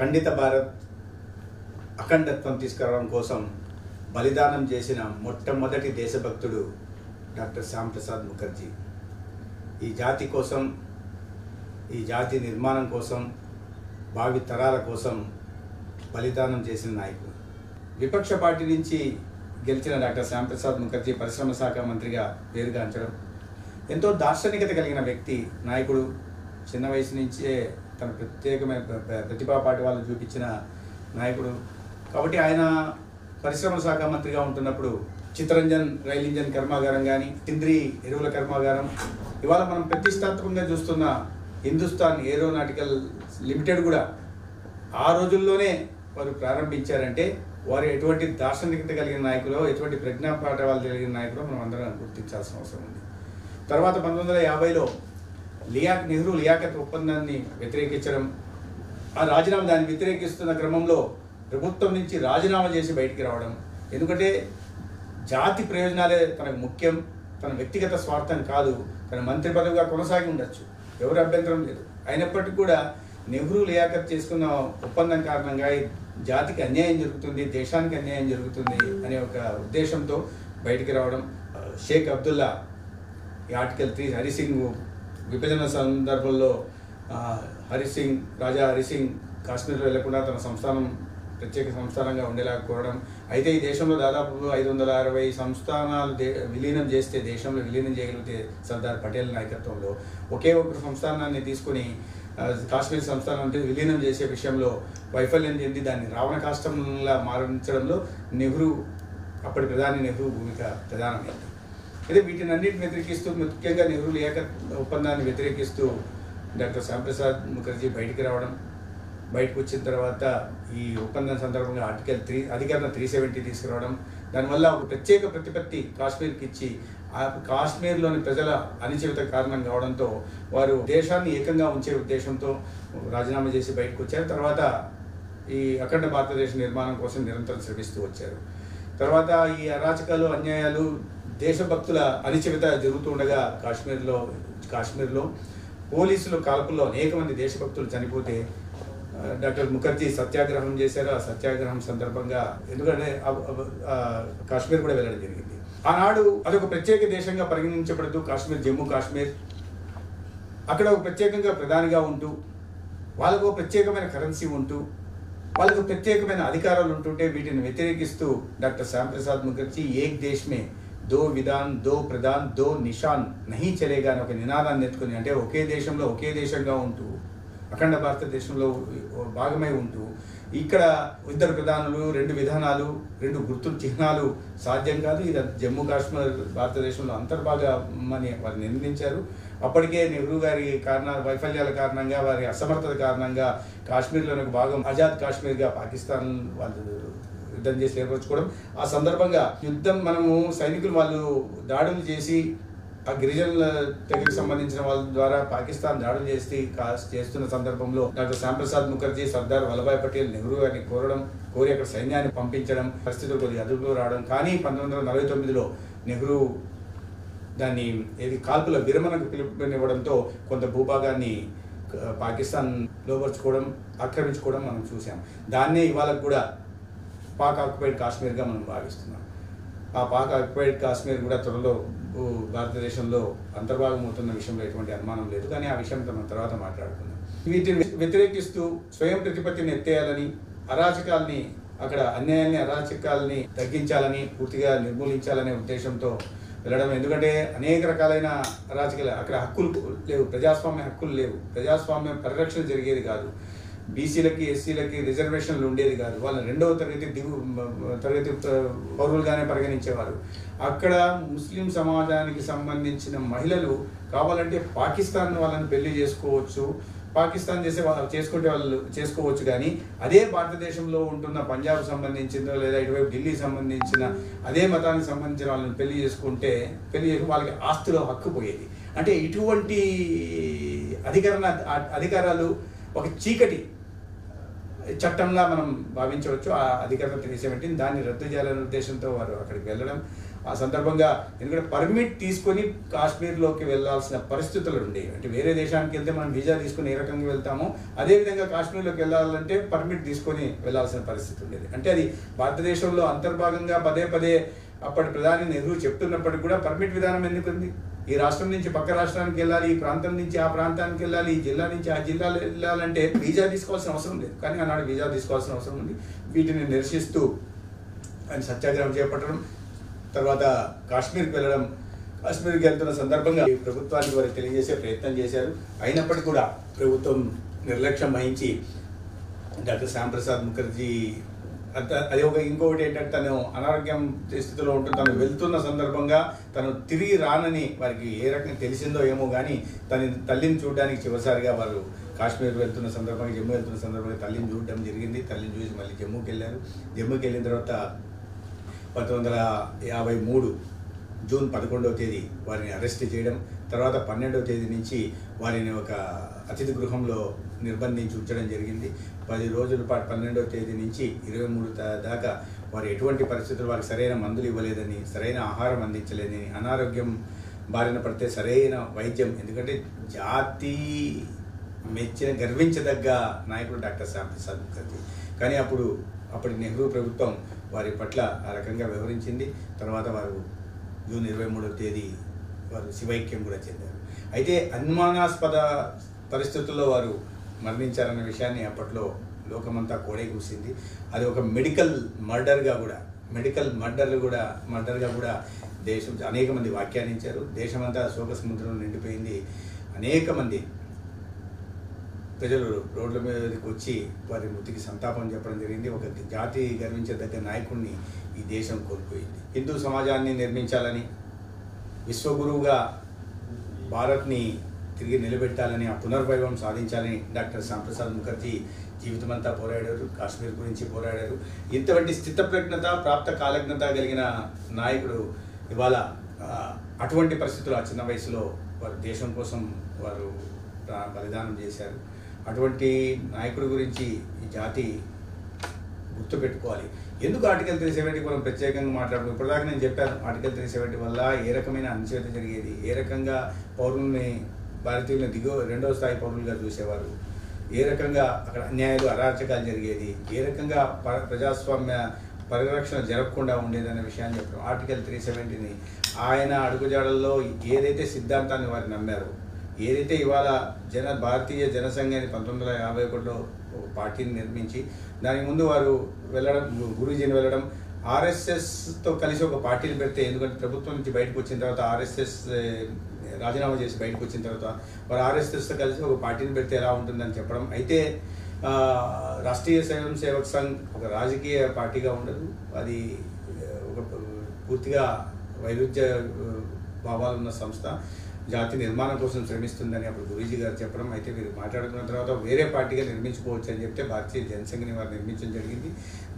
ఖండిత భారత్ అఖండత్వం తీసుకురావడం కోసం బలిదానం చేసిన మొట్టమొదటి దేశభక్తుడు డాక్టర్ శ్యామ్ ప్రసాద్ ముఖర్జీ. ఈ జాతి కోసం, ఈ జాతి నిర్మాణం కోసం, భావి తరాల కోసం బలిదానం చేసిన నాయకుడు. విపక్ష పార్టీ నుంచి గెలిచిన డాక్టర్ శ్యామ్ ప్రసాద్ ముఖర్జీ పరిశ్రమ శాఖ మంత్రిగా పేరుగాంచడం, ఎంతో దార్శనికత కలిగిన వ్యక్తి, నాయకుడు. చిన్న వయసు నుంచే తన ప్రత్యేకమైన ప్రతిభా పాటి వాళ్ళు చూపించిన నాయకుడు. కాబట్టి ఆయన పరిశ్రమ శాఖ మంత్రిగా ఉంటున్నప్పుడు చిత్తరంజన్ రైల్ ఇంజన్ కర్మాగారం కానీ, సింద్రి ఎరువుల కర్మాగారం, ఇవాళ మనం ప్రతిష్టాత్మకంగా చూస్తున్న హిందుస్థాన్ ఏరోనాటికల్ లిమిటెడ్ కూడా ఆ రోజుల్లోనే వారు ప్రారంభించారంటే వారు ఎటువంటి దార్శనికత కలిగిన నాయకులో, ఎటువంటి ప్రజ్ఞాపాఠవాలు కలిగిన నాయకులో మనం అందరం గుర్తించాల్సిన అవసరం ఉంది. తర్వాత 1950లో నెహ్రూ లియాఖత్ ఒప్పందాన్ని వ్యతిరేకించడం, ఆ రాజీనామా దాన్ని వ్యతిరేకిస్తున్న క్రమంలో ప్రభుత్వం నుంచి రాజీనామా చేసి బయటికి రావడం. ఎందుకంటే జాతి ప్రయోజనాలే తనకు ముఖ్యం, తన వ్యక్తిగత స్వార్థం కాదు. తన మంత్రి పదవిగా కొనసాగి ఉండొచ్చు, ఎవరు అభ్యంతరం లేదు. అయినప్పటికీ కూడా నెహ్రూ లియాఖత్ చేసుకున్న ఒప్పందం కారణంగా జాతికి అన్యాయం జరుగుతుంది, దేశానికి అన్యాయం జరుగుతుంది అనే ఒక ఉద్దేశంతో బయటికి రావడం. షేక్ అబ్దుల్లా ఈ ఆర్టికల్ 3 హరిసింగ్ విభజన సందర్భంలో రాజా హరిసింగ్ కాశ్మీర్లో వెళ్లకుండా తన సంస్థానం ప్రత్యేక సంస్థానంగా ఉండేలా కోరడం. అయితే ఈ దేశంలో దాదాపు 560 సంస్థానాలు విలీనం చేస్తే, దేశంలో విలీనం చేయగలిగితే సర్దార్ పటేల్ నాయకత్వంలో ఒకే ఒక సంస్థానాన్ని తీసుకుని కాశ్మీర్ సంస్థానాన్ని విలీనం చేసే విషయంలో వైఫల్యం చెంది దాన్ని రావణ కాష్టంలా మారించడంలో అప్పటి ప్రధాని నెహ్రూ భూమిక ప్రధానమైంది. అయితే వీటిని అన్నింటిని వ్యతిరేకిస్తూ, ముఖ్యంగా నెహ్రూ లియాఖత్ ఒప్పందాన్ని వ్యతిరేకిస్తూ డాక్టర్ శ్యామ్ ప్రసాద్ ముఖర్జీ బయటికి రావడం. బయటకు వచ్చిన తర్వాత ఈ ఒప్పందం సందర్భంగా అధికరణ 370 తీసుకురావడం, దానివల్ల ఒక ప్రత్యేక ప్రతిపత్తి కాశ్మీర్కి ఇచ్చి ఆ కాశ్మీర్లోని ప్రజల అణచివేత కారణం కావడంతో వారు దేశాన్ని ఏకంగా ఉంచే ఉద్దేశంతో రాజీనామా చేసి బయటకు వచ్చారు. తర్వాత ఈ అఖండ భారతదేశ నిర్మాణం కోసం నిరంతరం శ్రమిస్తూ వచ్చారు. తర్వాత ఈ అరాచకాలు, అన్యాయాలు, దేశభక్తుల అణచివేత జరుగుతుండగా కాశ్మీర్లో పోలీసులు కాల్పుల్లో అనేక మంది దేశభక్తులు చనిపోతే డాక్టర్ ముఖర్జీ సత్యాగ్రహం చేశారు. ఆ సత్యాగ్రహం సందర్భంగా ఎందుకంటే కాశ్మీర్ కూడా వెళ్ళడం జరిగింది. ఆనాడు అదొక ప్రత్యేక దేశంగా పరిగణించబడుతూ జమ్మూ కాశ్మీర్ అక్కడ ఒక ప్రత్యేకంగా ప్రధానిగా ఉంటూ, వాళ్ళకు ప్రత్యేకమైన కరెన్సీ ఉంటూ, వాళ్ళకు ప్రత్యేకమైన అధికారాలు ఉంటుంటే వీటిని వ్యతిరేకిస్తూ డాక్టర్ శ్యామ్ ప్రసాద్ ముఖర్జీ ఏక్ దేశ్ మే దో విధాన్, దో ప్రధాన్, దో నిషాన్ నహీ చలేగా అని ఒక నినాదాన్ని ఎత్తుకుని, అంటే ఒకే దేశంలో ఒకే దేశంగా ఉంటూ, అఖండ భారతదేశంలో భాగమై ఉంటూ, ఇక్కడ 2 ప్రధానులు, 2 విధానాలు, 2 గుర్తు చిహ్నాలు సాధ్యం కాదు, ఇది జమ్మూ కాశ్మీర్ భారతదేశంలో అంతర్భాగమని వారు నిర్ణయించారు. అప్పటికే నెహ్రూ గారి వైఫల్యాల కారణంగా, వారి అసమర్థత కారణంగా కాశ్మీర్లోని ఒక భాగం ఆజాద్ కాశ్మీర్గా పాకిస్తాన్ వాళ్ళు యుద్ధం చేసి ఏర్పరచుకోవడం. ఆ సందర్భంగా మనము సైనికులు వాళ్ళు దాడులు చేసి ఆ గిరిజనుల తెగకు సంబంధించిన వాళ్ళ ద్వారా పాకిస్తాన్ దాడులు చేస్తున్న సందర్భంలో డాక్టర్ శ్యామ్ ప్రసాద్ ముఖర్జీ సర్దార్ వల్లభాయ్ పటేల్ నెహ్రూ గారిని కోరి అక్కడ సైన్యాన్ని పంపించడం, పరిస్థితులు కొద్దిగా అదుపులో రావడం. కానీ 1949లో నెహ్రూ దాన్ని కాల్పుల విరమణకు పిలుపునివ్వడంతో కొంత భూభాగాన్ని పాకిస్తాన్ లోపరుచుకోవడం, ఆక్రమించుకోవడం మనం చూసాం. దాన్నే ఇవాళ కూడా పాక్ ఆక్యుపైడ్ కాశ్మీర్గా మనం భావిస్తున్నాం. ఆ పాక్ ఆక్యుపైడ్ కాశ్మీర్ కూడా త్వరలో భారతదేశంలో అంతర్భాగం అవుతున్న విషయంలో ఎటువంటి అనుమానం లేదు. కానీ ఆ విషయం మనం తర్వాత మాట్లాడుకుందాం. వీటిని వ్యతిరేకిస్తూ స్వయం ప్రతిపత్తిని ఎత్తేయాలని, అరాచకాల్ని, అక్కడ అన్యాయాన్ని, అరాచకాల్ని తగ్గించాలని, పూర్తిగా నిర్మూలించాలనే ఉద్దేశంతో వెళ్ళడం. ఎందుకంటే అనేక రకాలైన అరాచకాలు, అక్కడ హక్కులు లేవు, ప్రజాస్వామ్య హక్కులు లేవు, ప్రజాస్వామ్య పరిరక్షణ జరిగేది కాదు, బీసీలకి, ఎస్సీలకి రిజర్వేషన్లు ఉండేది కాదు, వాళ్ళని 2వ తరగతి పౌరులుగానే పరిగణించేవారు. అక్కడ ముస్లిం సమాజానికి సంబంధించిన మహిళలు కావాలంటే పాకిస్తాన్ వాళ్ళని పెళ్లి చేసుకోవచ్చు, పాకిస్తాన్ చేసుకుంటే వాళ్ళు చేసుకోవచ్చు. కానీ అదే భారతదేశంలో ఉంటున్న పంజాబ్ సంబంధించిన లేదా ఇటువైపు ఢిల్లీ సంబంధించిన అదే మతానికి సంబంధించిన వాళ్ళని పెళ్లి చేసి వాళ్ళకి ఆస్తిలో హక్కు పోయేది. అంటే ఇటువంటి అధికారాలు ఒక చీకటి చట్టంలా మనం భావించవచ్చు. ఆ అధికారం 370 దాన్ని రద్దు చేయాలనే ఉద్దేశంతో వారు అక్కడికి వెళ్ళడం. ఆ సందర్భంగా ఎందుకంటే పర్మిట్ తీసుకొని కాశ్మీర్లోకి వెళ్ళాల్సిన పరిస్థితులు ఉండేవి. అంటే వేరే దేశానికి వెళ్తే మనం వీజా తీసుకుని ఏ రకంగా వెళ్తామో అదేవిధంగా కాశ్మీర్లోకి వెళ్ళాలంటే పర్మిట్ తీసుకొని వెళ్ళాల్సిన పరిస్థితి ఉండేది. అంటే అది భారతదేశంలో అంతర్భాగంగా పదే పదే అప్పటి ప్రధాని నెహ్రూ చెప్తున్నప్పటికీ కూడా పర్మిట్ విధానం ఎందుకుంది? ఈ రాష్ట్రం నుంచి పక్క రాష్ట్రానికి వెళ్ళాలి, ఈ ప్రాంతం నుంచి ఆ ప్రాంతానికి వెళ్ళాలి, ఈ జిల్లా నుంచి ఆ జిల్లాలో వెళ్ళాలంటే వీజా తీసుకోవాల్సిన అవసరం లేదు. కానీ ఆనాడు వీజా తీసుకోవాల్సిన అవసరం ఉంది. వీటిని నిరసిస్తూ ఆయన సత్యాగ్రహం చేపట్టడం, తర్వాత కాశ్మీర్కి వెళ్ళడం, కాశ్మీర్కి వెళ్తున్న సందర్భంగా ప్రభుత్వానికి వారికి తెలియజేసే ప్రయత్నం చేశారు. అయినప్పటికీ కూడా ప్రభుత్వం నిర్లక్ష్యం వహించి డాక్టర్ శ్యాంప్రసాద్ ముఖర్జీ అది ఇంకొకటి ఏంటంటే తను అనారోగ్యం స్థితిలో ఉంటూ తను వెళ్తున్న సందర్భంగా తను తిరిగి రానని వారికి ఏ రకంగా తెలిసిందో ఏమో కానీ తల్లిని చూడడానికి చివరిసారిగా వారు కాశ్మీర్ వెళ్తున్న సందర్భంగా, జమ్మూ వెళ్తున్న సందర్భంగా తల్లిని చూడడం జరిగింది. తల్లిని చూసి మళ్ళీ జమ్మూకి వెళ్ళారు. జమ్మూకి వెళ్ళిన తర్వాత 1953 జూన్ 11వ తేదీ వారిని అరెస్ట్ చేయడం, తర్వాత 12వ తేదీ నుంచి వారిని ఒక అతిథి గృహంలో నిర్బంధించి ఉంచడం జరిగింది. 10 రోజుల పాటు 12వ తేదీ నుంచి 23 దాకా వారు ఎటువంటి పరిస్థితులు వారికి సరైన మందులు ఇవ్వలేదని, సరైన ఆహారం అందించలేదని, అనారోగ్యం బారిన పడితే సరైన వైద్యం, ఎందుకంటే జాతి మెచ్చిన గర్వించదగ్గ నాయకుడు డాక్టర్ శ్యాంప్రసాద్ ముఖర్జీ. కానీ అప్పటి నెహ్రూ ప్రభుత్వం వారి పట్ల ఆ రకంగా వ్యవహరించింది. తర్వాత వారు జూన్ 23వ తేదీ వారు శివైక్యం కూడా చెందారు. అయితే అనుమానాస్పద పరిస్థితుల్లో వారు మరణించారన్న విషయాన్ని అప్పట్లో లోకమంతా కోడే కూసింది. అది ఒక మెడికల్ మర్డర్గా కూడా దేశం అనేక మంది వ్యాఖ్యానించారు. దేశమంతా శోక సముద్రంలో నిండిపోయింది. అనేక మంది ప్రజలు రోడ్ల మీదకి వచ్చి వారి మృతికి సంతాపం చెప్పడం జరిగింది. ఒక జాతి గర్వించదగ్గ నాయకుడిని ఈ దేశం కోల్పోయింది. హిందూ సమాజాన్ని నిర్మించాలని, విశ్వగురువుగా భారత్ని తిరిగి నిలబెట్టాలని, ఆ పునర్వైభవం సాధించాలని డాక్టర్ శ్యాంప్రసాద్ ముఖర్జీ జీవితమంతా పోరాడారు. కాశ్మీర్ గురించి పోరాడారు. ఇంతవంటి స్థితప్రజ్ఞత, ప్రాప్త కాలజ్ఞత కలిగిన నాయకుడు ఇవాళ అటువంటి పరిస్థితులు ఆ చిన్న వయసులో వారు దేశం కోసం వారు బలిదానం చేశారు. అటువంటి నాయకుడి గురించి ఈ జాతి గుర్తుపెట్టుకోవాలి. ఎందుకు ఆర్టికల్ 370 మనం ప్రత్యేకంగా మాట్లాడుతున్నాం? ఇప్పటిదాకా నేను చెప్పాను, ఆర్టికల్ 370 వల్ల ఏ రకమైన అణచివేత జరిగేది, ఏ రకంగా పౌరుల్ని, భారతీయులను రెండవ స్థాయి పౌరులుగా చూసేవారు, ఏ రకంగా అక్కడ అన్యాయాలు, అరాచకాలు జరిగేది, ఏ రకంగా ప్రజాస్వామ్య పరిరక్షణ జరగకుండా ఉండేదనే విషయాన్ని చెప్పారు. ఆర్టికల్ 370ని ఆయన అడుగుజాడల్లో ఏదైతే సిద్ధాంతాన్ని వారు నమ్మారో, ఏదైతే ఇవాళ భారతీయ జనసంఘాన్ని 1951లో ఒక పార్టీని నిర్మించి దానికి ముందు వారు వెళ్ళడం, గురూజీని వెళ్ళడం, ఆర్ఎస్ఎస్తో కలిసి ఒక పార్టీని పెడితే, ఎందుకంటే ప్రభుత్వం నుంచి బయటకు వచ్చిన తర్వాత ఆర్ఎస్ఎస్ రాజీనామా చేసి బయటకు వచ్చిన తర్వాత వారు ఆర్ఎస్ఎస్తో కలిసి ఒక పార్టీని పెడితే ఎలా ఉంటుందని చెప్పడం. అయితే రాష్ట్రీయ స్వయం సేవక్ సంఘ్ ఒక రాజకీయ పార్టీగా ఉండదు, అది ఒక పూర్తిగా వైరుధ్య భావాలు ఉన్న సంస్థ, జాతి నిర్మాణం కోసం శ్రమిస్తుందని అప్పుడు గురూజీ గారు చెప్పడం. అయితే వీరు మాట్లాడుకున్న తర్వాత వేరే పార్టీగా నిర్మించుకోవచ్చు అని చెప్తే భారతీయ జనసంఘని వారు నిర్మించడం జరిగింది.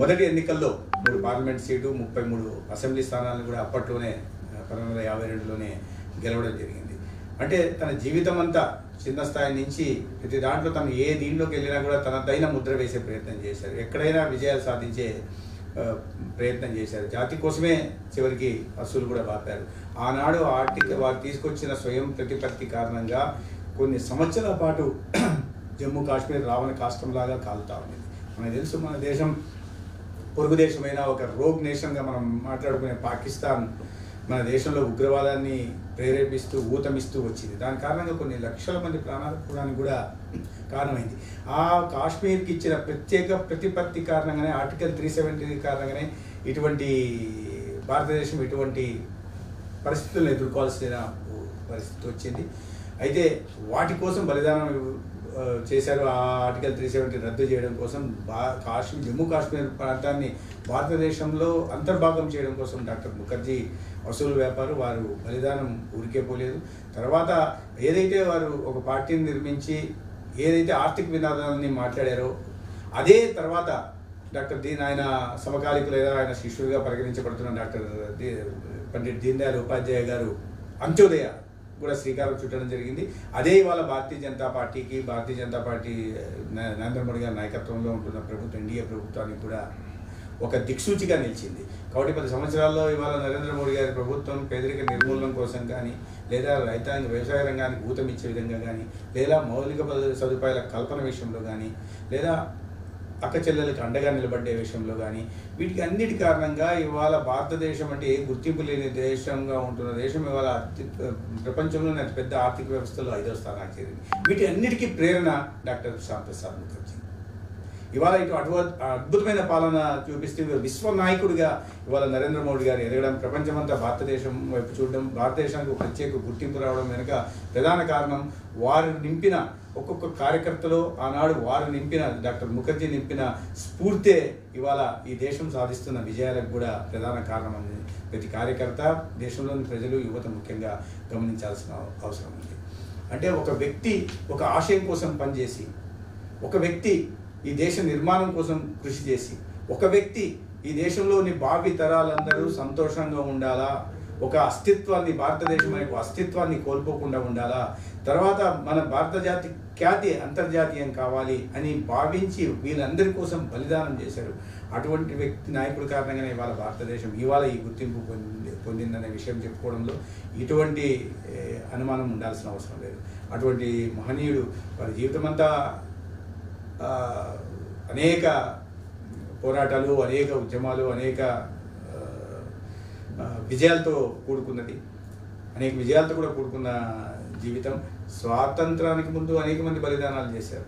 మొదటి ఎన్నికల్లో 3 పార్లమెంట్ సీటు, 33 అసెంబ్లీ స్థానాలను కూడా అప్పట్లోనే 1952లోనే గెలవడం జరిగింది. అంటే తన జీవితం అంతా చిన్న స్థాయి నుంచి ప్రతి దాంట్లో తను ఏ దీంట్లోకి వెళ్ళినా కూడా తనదైన ముద్ర వేసే ప్రయత్నం చేశారు. ఎక్కడైనా విజయాలు సాధించే ప్రయత్నం చేశారు. జాతి కోసమే చివరికి అసలు కూడా బాపారు. ఆనాడు వారు తీసుకొచ్చిన స్వయం ప్రతిపత్తి కారణంగా కొన్ని సంవత్సరాల పాటు జమ్మూ కాశ్మీర్ రావణ కాష్టంలాగా కాలుతా ఉండేది. మనకు తెలుసు, మన దేశం పొరుగు దేశమైన ఒక రోగ్ నేషన్గా మనం మాట్లాడుకునే పాకిస్తాన్ మన దేశంలో ఉగ్రవాదాన్ని ప్రేరేపిస్తూ ఊతమిస్తూ వచ్చింది. దాని కారణంగా కొన్ని లక్షల మంది ప్రాణాలు పోవడానికి కూడా కారణమైంది. ఆ కాశ్మీర్కి ఇచ్చిన ప్రత్యేక ప్రతిపత్తి కారణంగానే, ఆర్టికల్ 370 కారణంగానే ఇటువంటి భారతదేశం ఇటువంటి పరిస్థితులను ఎదుర్కోవాల్సిన పరిస్థితి వచ్చింది. అయితే వాటి కోసం బలిదానం చేశారు. ఆ ఆర్టికల్ 370 రద్దు చేయడం కోసం, జమ్మూ కాశ్మీర్ ప్రాంతాన్ని భారతదేశంలో అంతర్భాగం చేయడం కోసం డాక్టర్ ముఖర్జీ అసలు వ్యాపారు. వారు బలిదానం ఊరికే పోలేదు. తర్వాత ఏదైతే వారు ఒక పార్టీని నిర్మించి ఏదైతే ఆర్థిక విధానాన్ని మాట్లాడారో, అదే తర్వాత డాక్టర్ ఆయన సమకాలికులు లేదా ఆయన శిష్యుడిగా పరిగణించబడుతున్న డాక్టర్ పండిట్ దీన్ దయాళ్ ఉపాధ్యాయ గారు అంత్యోదయ కూడా శ్రీకారం చుట్టడం జరిగింది. అదే ఇవాళ భారతీయ జనతా పార్టీ నరేంద్ర మోడీ గారి నాయకత్వంలో ఉంటున్న ప్రభుత్వం, ఎన్డీఏ ప్రభుత్వానికి కూడా ఒక దిక్సూచిగా నిలిచింది. కాబట్టి 10 సంవత్సరాల్లో ఇవాళ నరేంద్ర మోడీ గారి ప్రభుత్వం పేదరిక నిర్మూలన కోసం కానీ, లేదా రైతాంగ వ్యవసాయ రంగానికి ఊతం ఇచ్చే విధంగా కానీ, లేదా మౌలిక సదుపాయాల కల్పన విషయంలో కానీ, లేదా అక్క చెల్లెలకు అండగా నిలబడే విషయంలో కానీ, వీటికి అన్నిటి కారణంగా ఇవాళ భారతదేశం అంటే ఏ గుర్తింపు లేని దేశంగా ఉంటున్న దేశం ఇవాళ ప్రపంచంలోనే అతిపెద్ద ఆర్థిక వ్యవస్థలో 5వ స్థానానికి చేరింది. వీటి అన్నిటికీ ప్రేరణ డాక్టర్ శ్యామ్ ప్రసాద్ ముఖర్జీ. ఇవాళ ఇటు అద్భుతమైన పాలన చూపిస్తూ విశ్వ నాయకుడిగా ఇవాళ నరేంద్ర మోడీ గారు ఎదగడం, ప్రపంచమంతా భారతదేశం వైపు చూడడం, భారతదేశానికి ఒక ప్రత్యేక గుర్తింపు రావడం వెనుక ప్రధాన కారణం వారు నింపిన ఒక్కొక్క కార్యకర్తలో ఆనాడు వారు నింపిన డాక్టర్ ముఖర్జీ నింపిన స్ఫూర్తే ఇవాళ ఈ దేశం సాధిస్తున్న విజయాలకు కూడా ప్రధాన కారణం అనేది ప్రతి కార్యకర్త, దేశంలోని ప్రజలు, యువత ముఖ్యంగా గమనించాల్సిన అవసరం ఉంది. అంటే ఒక వ్యక్తి ఒక ఆశయం కోసం పనిచేసి, ఒక వ్యక్తి ఈ దేశ నిర్మాణం కోసం కృషి చేసి, ఒక వ్యక్తి ఈ దేశంలోని భావి తరాలందరూ సంతోషంగా ఉండాలా, ఒక అస్తిత్వాన్ని, భారతదేశం అనే అస్తిత్వాన్ని కోల్పోకుండా ఉండాలా, తర్వాత మన భారత జాతి ఖ్యాతి అంతర్జాతీయం కావాలి అని భావించి వీళ్ళందరి కోసం బలిదానం చేశారు. అటువంటి వ్యక్తి నాయకుడి కారణంగానే ఇవాళ భారతదేశం ఇవాళ ఈ గుర్తింపు పొందిందనే విషయం చెప్పుకోవడంలో ఎటువంటి అనుమానం ఉండాల్సిన అవసరం లేదు. అటువంటి మహనీయుడు వారి జీవితమంతా అనేక పోరాటాలు, అనేక ఉద్యమాలు, అనేక విజయాలతో కూడుకున్నది, అనేక విజయాలతో కూడా కూడుకున్న జీవితం. స్వాతంత్రానికి ముందు అనేక మంది బలిదానాలు చేశారు.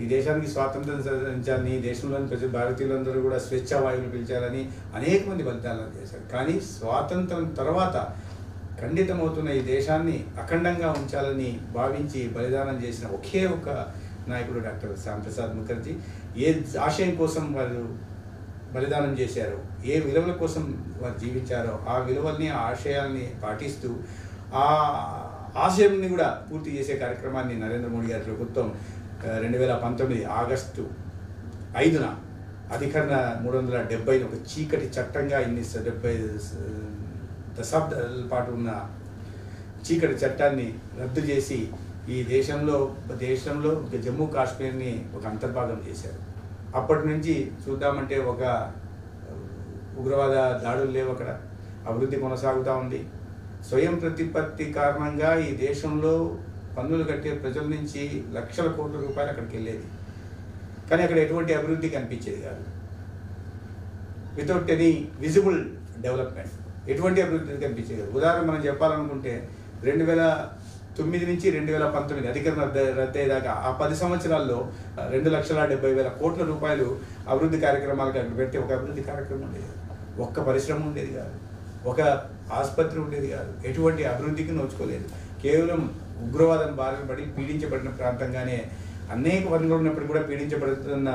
ఈ దేశానికి స్వాతంత్రం సాధించాలని, దేశంలోని ప్రజలు భారతీయులందరూ కూడా స్వేచ్ఛా వాయువులు పిలిచాలని అనేక మంది బలిదానాలు చేశారు. కానీ స్వాతంత్రం తర్వాత ఖండితమవుతున్న ఈ దేశాన్ని అఖండంగా ఉంచాలని భావించి బలిదానం చేసిన ఒకే ఒక నాయకుడు డాక్టర్ శ్యామ్ ప్రసాద్ ముఖర్జీ. ఏ ఆశయం కోసం వారు బలిదానం చేశారో, ఏ విలువల కోసం వారు జీవించారో, ఆ విలువల్ని, ఆ ఆశయాల్ని పాటిస్తూ ఆ ఆశయాన్ని కూడా పూర్తి చేసే కార్యక్రమాన్ని నరేంద్ర మోడీ గారి ప్రభుత్వం 2019 ఆగస్టు 5న అధికరణ 370 ఒక చీకటి చట్టంగా 75 దశాబ్దాల పాటు ఉన్న చీకటి చట్టాన్ని రద్దు చేసి ఈ దేశంలో జమ్మూ కాశ్మీర్ని ఒక అంతర్భాగం చేశారు. అప్పటి నుంచి చూద్దామంటే ఒక ఉగ్రవాద దాడులు లేవు, అక్కడ అభివృద్ధి కొనసాగుతూ ఉంది. స్వయం ప్రతిపత్తి కారణంగా ఈ దేశంలో పన్నులు కట్టే ప్రజల నుంచి లక్షల కోట్ల రూపాయలు అక్కడికి వెళ్ళేది, కానీ అక్కడ ఎటువంటి అభివృద్ధి కనిపించేది కాదు. వితౌట్ ఎనీ విజిబుల్ డెవలప్మెంట్ ఎటువంటి అభివృద్ధి కనిపించేది కాదు. ఉదాహరణ మనం చెప్పాలనుకుంటే 2009 నుంచి 2019 అధికరణ రద్దయ్యేదాకా ఆ 10 సంవత్సరాల్లో 2,70,000 కోట్ల రూపాయలు అభివృద్ధి కార్యక్రమాలకు అక్కడ పెట్టి ఒక అభివృద్ధి కార్యక్రమం ఉండేది, ఒక్క పరిశ్రమ ఉండేది కాదు, ఒక ఆసుపత్రి ఉండేది కాదు, ఎటువంటి అభివృద్ధికి నోచుకోలేదు. కేవలం ఉగ్రవాదం బారిన పడి పీడించబడిన ప్రాంతంగానే, అనేక వర్గాలు ఉన్నప్పుడు కూడా పీడించబడుతున్న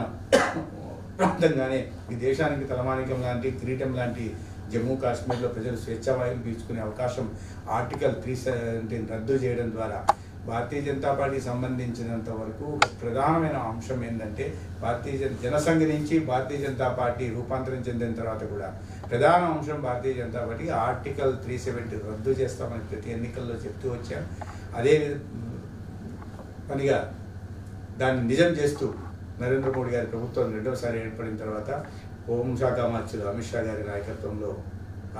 ప్రాంతంగానే ఈ దేశానికి తలమానికం లాంటి, కిరీటం లాంటి జమ్మూ కాశ్మీర్లో ప్రజలు స్వేచ్ఛావాయువులు పీల్చుకునే అవకాశం ఆర్టికల్ 317 రద్దు చేయడం ద్వారా భారతీయ జనతా పార్టీకి సంబంధించినంత వరకు ఒక ప్రధానమైన అంశం ఏంటంటే, జనసంఘ నుంచి భారతీయ జనతా పార్టీ రూపాంతరం చెందిన తర్వాత కూడా ప్రధాన అంశం భారతీయ జనతా పార్టీ ఆర్టికల్ 370 రద్దు చేస్తామని ప్రతి ఎన్నికల్లో చెప్తూ వచ్చాం. అదే పనిగా దాన్ని నిజం చేస్తూ నరేంద్ర మోడీ గారి ప్రభుత్వం రెండవసారి ఏర్పడిన తర్వాత హోంశాఖ మంత్రులు అమిత్ షా గారి నాయకత్వంలో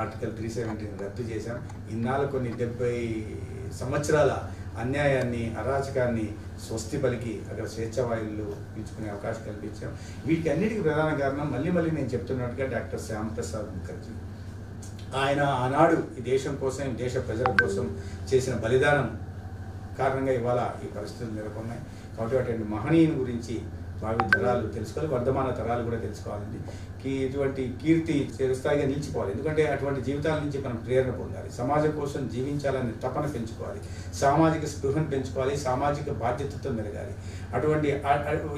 ఆర్టికల్ 370 రద్దు చేశాం. ఇన్నాళ్ళు కొన్ని 70 సంవత్సరాల అన్యాయాన్ని, అరాచకాన్ని స్వస్తి పలికి అక్కడ స్వేచ్ఛావాయువులు పీల్చుకునే అవకాశం కల్పించాం. వీటికి అన్నిటికీ ప్రధాన కారణం మళ్ళీ నేను చెప్తున్నట్టుగా డాక్టర్ శ్యామ్ ప్రసాద్ ముఖర్జీ. ఆయన ఆనాడు ఈ దేశం కోసం, దేశ ప్రజల కోసం చేసిన బలిదానం కారణంగా ఇవాళ ఈ పరిస్థితులు నెలకొన్నాయి. కాబట్టి అటువంటి మహనీయుని గురించి భావి తరాలు తెలుసుకోవాలి, వర్ధమాన తరాలు కూడా తెలుసుకోవాలండి. ఇటువంటి కీర్తి చిరస్థాయిగా నిలిచిపోవాలి. ఎందుకంటే అటువంటి జీవితాల నుంచి మనం ప్రేరణ పొందాలి, సమాజం కోసం జీవించాలని తపన పెంచుకోవాలి, సామాజిక స్పృహను పెంచుకోవాలి, సామాజిక బాధ్యతతో మెరగాలి. అటువంటి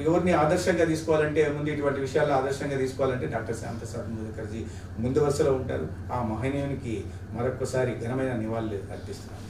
ఎవరిని ఆదర్శంగా తీసుకోవాలంటే, ముందు ఇటువంటి విషయాల్లో ఆదర్శంగా తీసుకోవాలంటే డాక్టర్ శ్యామ్ ప్రసాద్ ముఖర్జీ ముందు వరుసలో ఉంటారు. ఆ మహనీయునికి మరొకసారి ఘనమైన నివాళులు అర్పిస్తున్నాను.